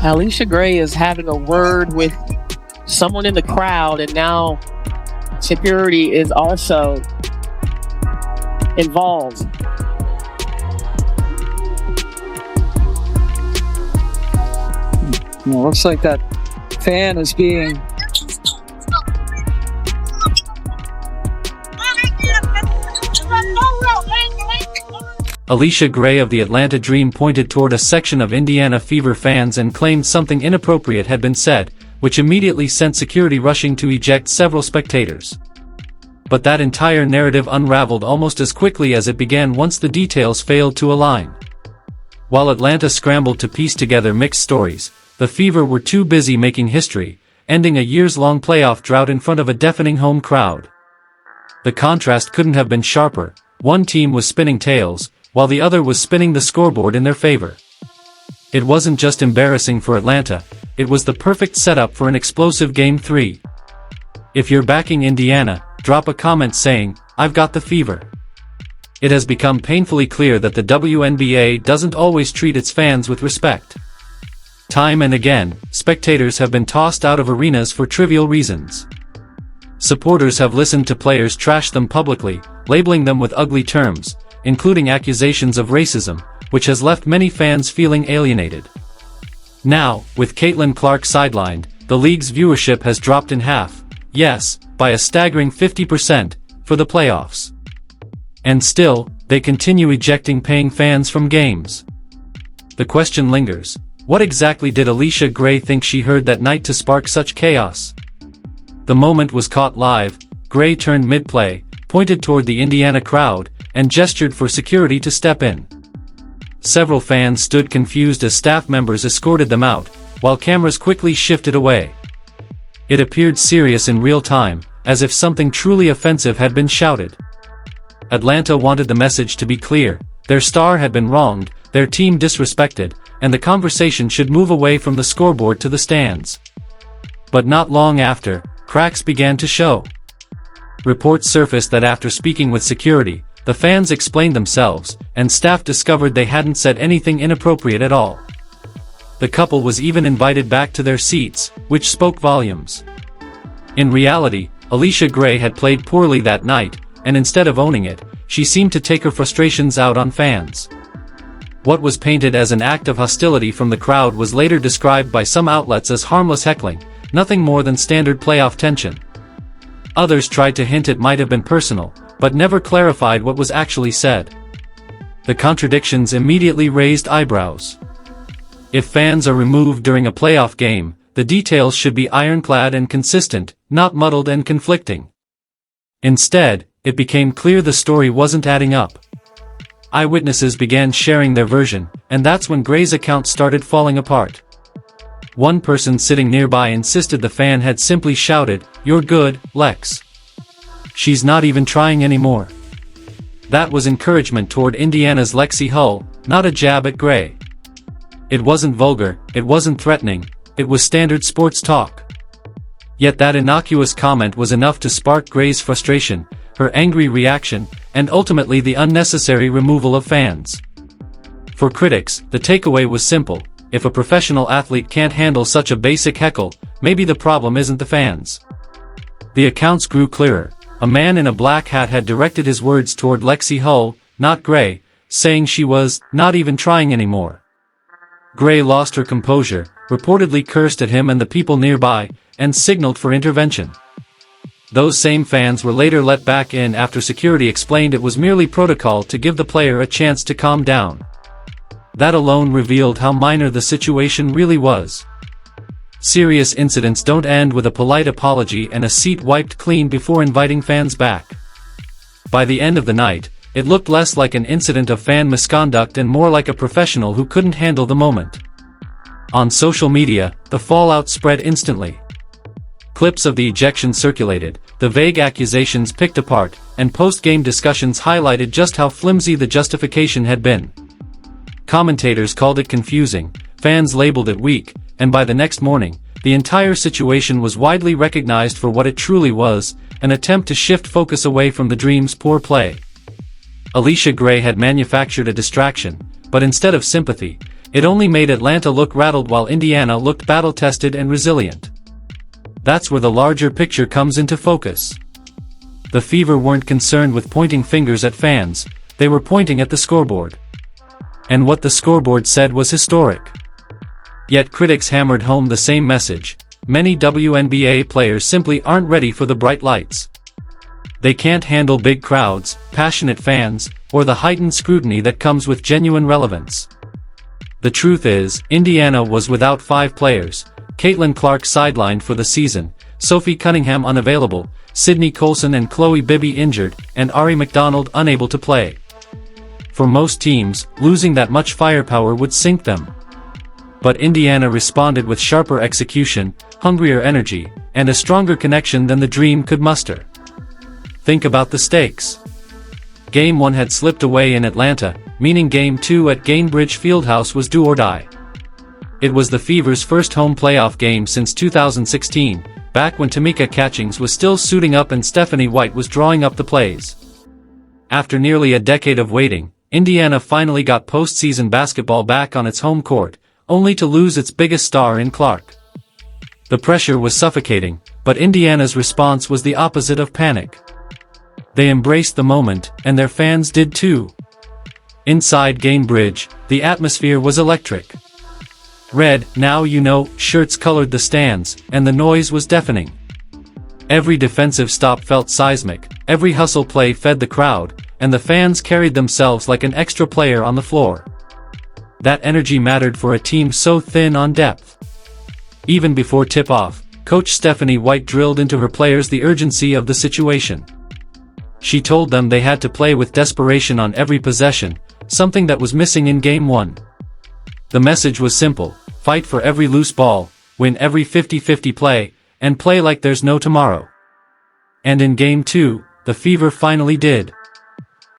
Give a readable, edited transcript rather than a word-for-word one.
Allisha Gray is having a word with someone in the crowd, and now security is also involved. Well, looks like that fan is being Allisha Gray of the Atlanta Dream pointed toward a section of Indiana Fever fans and claimed something inappropriate had been said, which immediately sent security rushing to eject several spectators. But that entire narrative unraveled almost as quickly as it began once the details failed to align. While Atlanta scrambled to piece together mixed stories, the Fever were too busy making history, ending a years-long playoff drought in front of a deafening home crowd. The contrast couldn't have been sharper. One team was spinning tails, while the other was spinning the scoreboard in their favor. It wasn't just embarrassing for Atlanta, it was the perfect setup for an explosive Game 3. If you're backing Indiana, drop a comment saying, "I've got the Fever." It has become painfully clear that the WNBA doesn't always treat its fans with respect. Time and again, spectators have been tossed out of arenas for trivial reasons. Supporters have listened to players trash them publicly, labeling them with ugly terms, including accusations of racism, which has left many fans feeling alienated. Now, with Caitlin Clark sidelined, the league's viewership has dropped in half, yes, by a staggering 50%, for the playoffs. And still, they continue ejecting paying fans from games. The question lingers, what exactly did Allisha Gray think she heard that night to spark such chaos? The moment was caught live. Gray turned mid-play, pointed toward the Indiana crowd, and gestured for security to step in. Several fans stood confused as staff members escorted them out, while cameras quickly shifted away. It appeared serious in real time, as if something truly offensive had been shouted. Atlanta wanted the message to be clear: their star had been wronged, their team disrespected, and the conversation should move away from the scoreboard to the stands. But not long after, cracks began to show. Reports surfaced that after speaking with security, the fans explained themselves, and staff discovered they hadn't said anything inappropriate at all. The couple was even invited back to their seats, which spoke volumes. In reality, Allisha Gray had played poorly that night, and instead of owning it, she seemed to take her frustrations out on fans. What was painted as an act of hostility from the crowd was later described by some outlets as harmless heckling, nothing more than standard playoff tension. Others tried to hint it might have been personal, but never clarified what was actually said. The contradictions immediately raised eyebrows. If fans are removed during a playoff game, the details should be ironclad and consistent, not muddled and conflicting. Instead, it became clear the story wasn't adding up. Eyewitnesses began sharing their version, and that's when Gray's account started falling apart. One person sitting nearby insisted the fan had simply shouted, "You're good, Lex. She's not even trying anymore." That was encouragement toward Indiana's Lexi Hull, not a jab at Gray. It wasn't vulgar, it wasn't threatening, it was standard sports talk. Yet that innocuous comment was enough to spark Gray's frustration, her angry reaction, and ultimately the unnecessary removal of fans. For critics, the takeaway was simple: if a professional athlete can't handle such a basic heckle, maybe the problem isn't the fans. The accounts grew clearer. A man in a black hat had directed his words toward Lexi Hull, not Gray, saying she was not even trying anymore. Gray lost her composure, reportedly cursed at him and the people nearby, and signaled for intervention. Those same fans were later let back in after security explained it was merely protocol to give the player a chance to calm down. That alone revealed how minor the situation really was. Serious incidents don't end with a polite apology and a seat wiped clean before inviting fans back. By the end of the night, it looked less like an incident of fan misconduct and more like a professional who couldn't handle the moment. On social media, the fallout spread instantly. Clips of the ejection circulated, the vague accusations picked apart, and post-game discussions highlighted just how flimsy the justification had been. Commentators called it confusing, fans labeled it weak, and by the next morning, the entire situation was widely recognized for what it truly was, an attempt to shift focus away from the Dream's poor play. Allisha Gray had manufactured a distraction, but instead of sympathy, It only made Atlanta look rattled while Indiana looked battle-tested and resilient. That's where the larger picture comes into focus. The Fever weren't concerned with pointing fingers at fans, they were pointing at the scoreboard. And what the scoreboard said was historic. Yet critics hammered home the same message: many WNBA players simply aren't ready for the bright lights. They can't handle big crowds, passionate fans, or the heightened scrutiny that comes with genuine relevance. The truth is, Indiana was without 5 players: Caitlin Clark sidelined for the season, Sophie Cunningham unavailable, Sydney Colson and Chloe Bibby injured, and Ari McDonald unable to play. For most teams, losing that much firepower would sink them. But Indiana responded with sharper execution, hungrier energy, and a stronger connection than the Dream could muster. Think about the stakes. Game 1 had slipped away in Atlanta, meaning Game 2 at Gainbridge Fieldhouse was do or die. It was the Fever's first home playoff game since 2016, back when Tamika Catchings was still suiting up and Stephanie White was drawing up the plays. After nearly a decade of waiting, Indiana finally got postseason basketball back on its home court, only to lose its biggest star in Clark. The pressure was suffocating, but Indiana's response was the opposite of panic. They embraced the moment, and their fans did too. Inside Gainbridge, the atmosphere was electric. Red, now you know, shirts colored the stands, and the noise was deafening. Every defensive stop felt seismic, every hustle play fed the crowd, and the fans carried themselves like an extra player on the floor. That energy mattered for a team so thin on depth. Even before tip-off, Coach Stephanie White drilled into her players the urgency of the situation. She told them they had to play with desperation on every possession, something that was missing in Game 1. The message was simple: fight for every loose ball, win every 50-50 play, and play like there's no tomorrow. And in Game 2, the Fever finally did.